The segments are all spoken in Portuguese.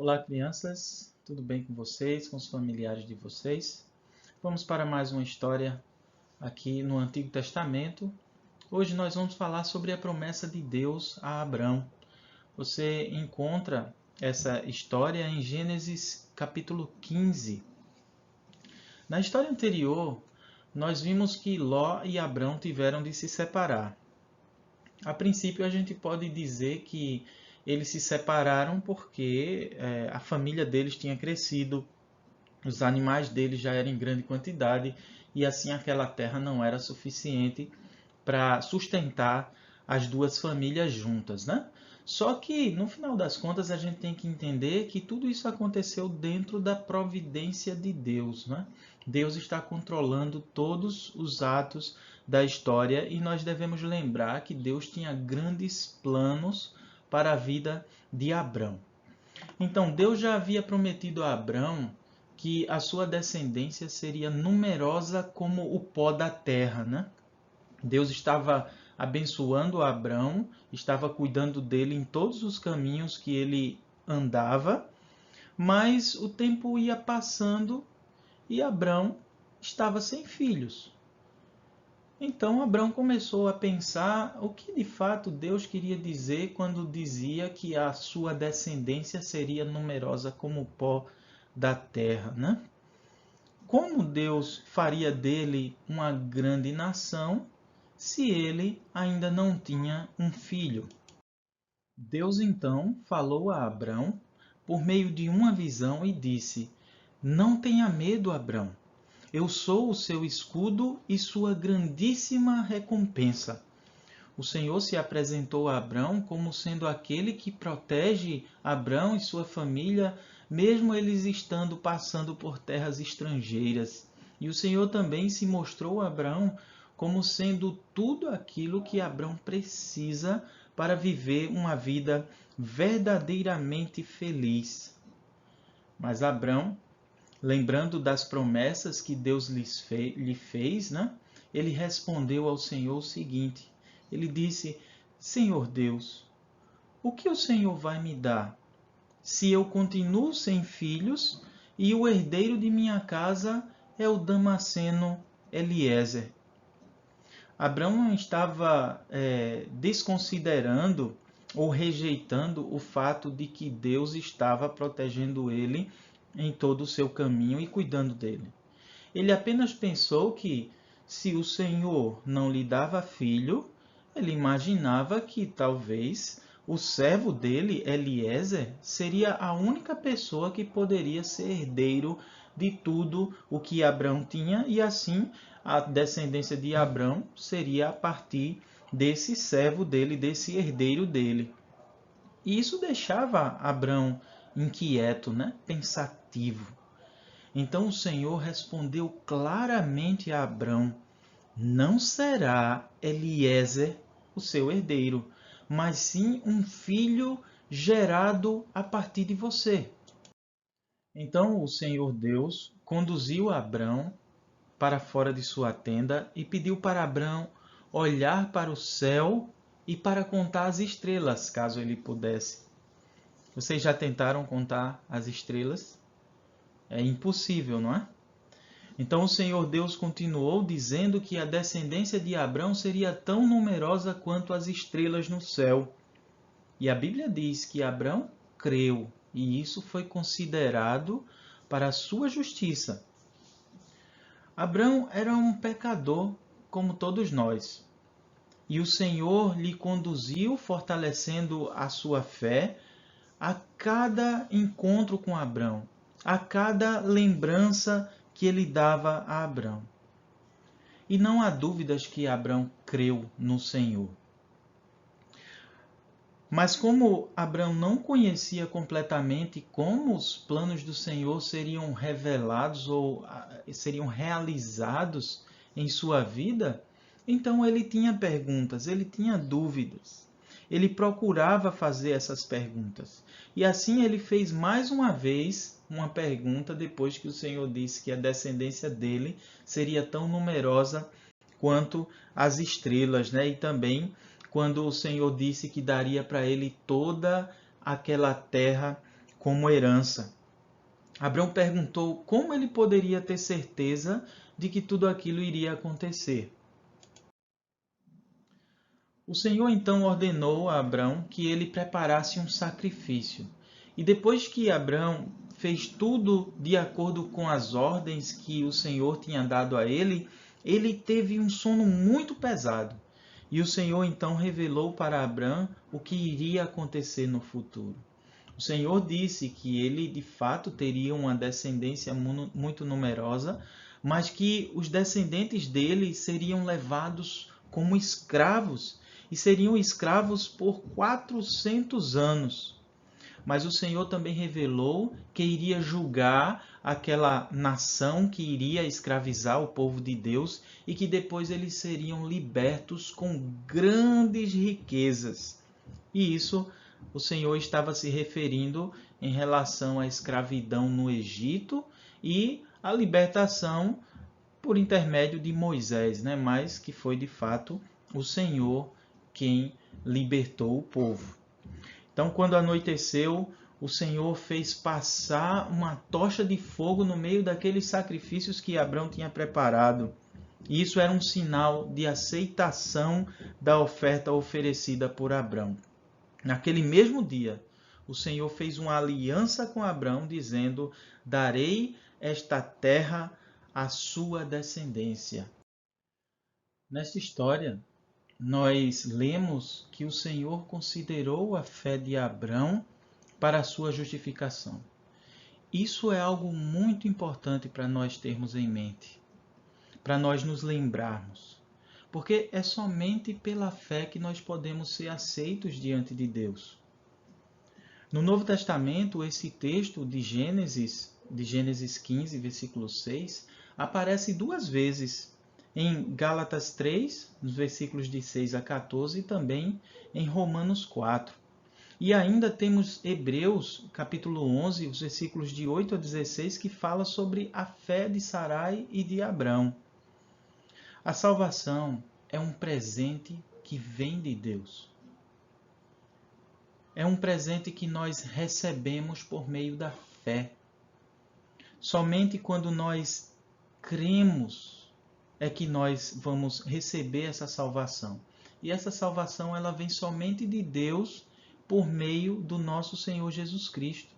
Olá, crianças, tudo bem com vocês, com os familiares de vocês? Vamos para mais uma história aqui no Antigo Testamento. Hoje nós vamos falar sobre a promessa de Deus a Abrão. Você encontra essa história em Gênesis capítulo 15. Na história anterior, nós vimos que Ló e Abrão tiveram de se separar. A princípio, a gente pode dizer que eles se separaram porque a família deles tinha crescido, os animais deles já eram em grande quantidade e assim aquela terra não era suficiente para sustentar as duas famílias juntas, né? Só que, no final das contas, a gente tem que entender que tudo isso aconteceu dentro da providência de Deus, né? Deus está controlando todos os atos da história e nós devemos lembrar que Deus tinha grandes planos para a vida de Abrão. Então, Deus já havia prometido a Abrão que a sua descendência seria numerosa como o pó da terra, né? Deus estava abençoando Abrão, estava cuidando dele em todos os caminhos que ele andava, mas o tempo ia passando e Abrão estava sem filhos. Então Abrão começou a pensar o que de fato Deus queria dizer quando dizia que a sua descendência seria numerosa como o pó da terra, né? Como Deus faria dele uma grande nação se ele ainda não tinha um filho? Deus então falou a Abrão por meio de uma visão e disse: Não tenha medo, Abrão. Eu sou o seu escudo e sua grandíssima recompensa. O Senhor se apresentou a Abrão como sendo aquele que protege Abrão e sua família, mesmo eles estando passando por terras estrangeiras. E o Senhor também se mostrou a Abrão como sendo tudo aquilo que Abrão precisa para viver uma vida verdadeiramente feliz. Mas Abrão, lembrando das promessas que Deus lhe fez, né? Ele respondeu ao Senhor o seguinte: ele disse: Senhor Deus, o que o Senhor vai me dar se eu continuo sem filhos e o herdeiro de minha casa é o Damasceno Eliezer? Abraão não estava desconsiderando ou rejeitando o fato de que Deus estava protegendo ele em todo o seu caminho e cuidando dele. Ele apenas pensou que, se o Senhor não lhe dava filho, ele imaginava que talvez o servo dele, Eliezer, seria a única pessoa que poderia ser herdeiro de tudo o que Abrão tinha, e assim a descendência de Abrão seria a partir desse servo dele, desse herdeiro dele. E isso deixava Abrão inquieto, né? Pensativo. Então o Senhor respondeu claramente a Abrão: Não será Eliezer o seu herdeiro, mas sim um filho gerado a partir de você. Então o Senhor Deus conduziu Abrão para fora de sua tenda e pediu para Abrão olhar para o céu e para contar as estrelas, caso ele pudesse. Vocês já tentaram contar as estrelas? É impossível, não é? Então o Senhor Deus continuou dizendo que a descendência de Abrão seria tão numerosa quanto as estrelas no céu. E a Bíblia diz que Abrão creu, e isso foi considerado para a sua justiça. Abrão era um pecador como todos nós. E o Senhor lhe conduziu, fortalecendo a sua fé, a cada encontro com Abrão, a cada lembrança que ele dava a Abrão. E não há dúvidas que Abrão creu no Senhor. Mas como Abrão não conhecia completamente como os planos do Senhor seriam revelados ou seriam realizados em sua vida, então ele tinha perguntas, ele tinha dúvidas. Ele procurava fazer essas perguntas. E assim ele fez mais uma vez uma pergunta depois que o Senhor disse que a descendência dele seria tão numerosa quanto as estrelas, né? E também quando o Senhor disse que daria para ele toda aquela terra como herança. Abraão perguntou como ele poderia ter certeza de que tudo aquilo iria acontecer. O Senhor então ordenou a Abraão que ele preparasse um sacrifício. E depois que Abraão fez tudo de acordo com as ordens que o Senhor tinha dado a ele, ele teve um sono muito pesado. E o Senhor então revelou para Abraão o que iria acontecer no futuro. O Senhor disse que ele de fato teria uma descendência muito numerosa, mas que os descendentes dele seriam levados como escravos e seriam escravos por 400 anos. Mas o Senhor também revelou que iria julgar aquela nação que iria escravizar o povo de Deus e que depois eles seriam libertos com grandes riquezas. E isso o Senhor estava se referindo em relação à escravidão no Egito e à libertação por intermédio de Moisés, né? Mas que foi de fato o Senhor quem libertou o povo. Então, quando anoiteceu, o Senhor fez passar uma tocha de fogo no meio daqueles sacrifícios que Abraão tinha preparado. E isso era um sinal de aceitação da oferta oferecida por Abraão. Naquele mesmo dia, o Senhor fez uma aliança com Abraão, dizendo: darei esta terra à sua descendência. Nesta história, nós lemos que o Senhor considerou a fé de Abraão para a sua justificação. Isso é algo muito importante para nós termos em mente, para nós nos lembrarmos, porque é somente pela fé que nós podemos ser aceitos diante de Deus. No Novo Testamento, esse texto de Gênesis 15, versículo 6, aparece 2 vezes. Em Gálatas 3, nos versículos de 6 a 14, e também em Romanos 4. E ainda temos Hebreus, capítulo 11, os versículos de 8 a 16, que fala sobre a fé de Sarai e de Abrão. A salvação é um presente que vem de Deus. É um presente que nós recebemos por meio da fé. Somente quando nós cremos é que nós vamos receber essa salvação. E essa salvação ela vem somente de Deus por meio do nosso Senhor Jesus Cristo.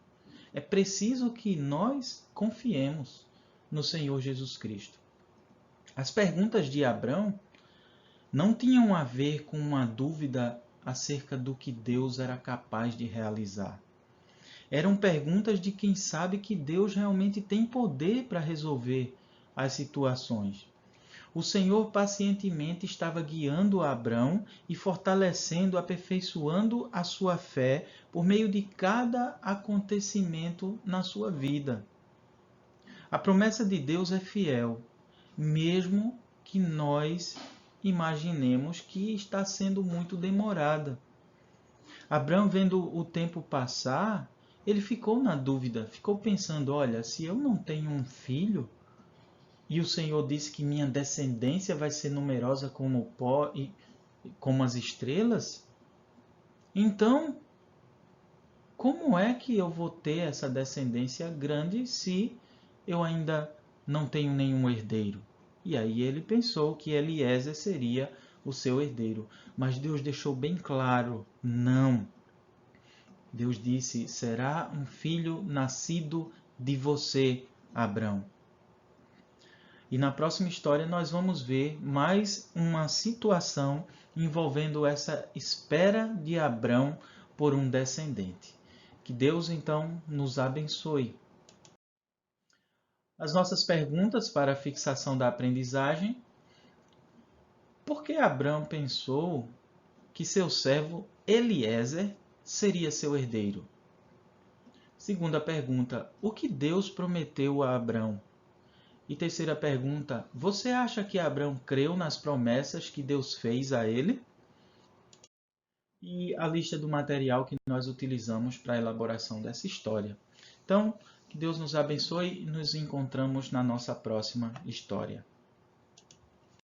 É preciso que nós confiemos no Senhor Jesus Cristo. As perguntas de Abrão não tinham a ver com uma dúvida acerca do que Deus era capaz de realizar. Eram perguntas de quem sabe que Deus realmente tem poder para resolver as situações. O Senhor pacientemente estava guiando Abrão e fortalecendo, aperfeiçoando a sua fé por meio de cada acontecimento na sua vida. A promessa de Deus é fiel, mesmo que nós imaginemos que está sendo muito demorada. Abrão, vendo o tempo passar, ele ficou na dúvida, ficou pensando, olha, se eu não tenho um filho, e o Senhor disse que minha descendência vai ser numerosa como o pó e como as estrelas, então, como é que eu vou ter essa descendência grande se eu ainda não tenho nenhum herdeiro? E aí ele pensou que Eliezer seria o seu herdeiro. Mas Deus deixou bem claro, não. Deus disse, será um filho nascido de você, Abrão. E na próxima história nós vamos ver mais uma situação envolvendo essa espera de Abrão por um descendente. Que Deus então nos abençoe. As nossas perguntas para a fixação da aprendizagem. Por que Abrão pensou que seu servo Eliezer seria seu herdeiro? Segunda pergunta, o que Deus prometeu a Abrão? E terceira pergunta, você acha que Abrão creu nas promessas que Deus fez a ele? E a lista do material que nós utilizamos para a elaboração dessa história. Então, que Deus nos abençoe e nos encontramos na nossa próxima história.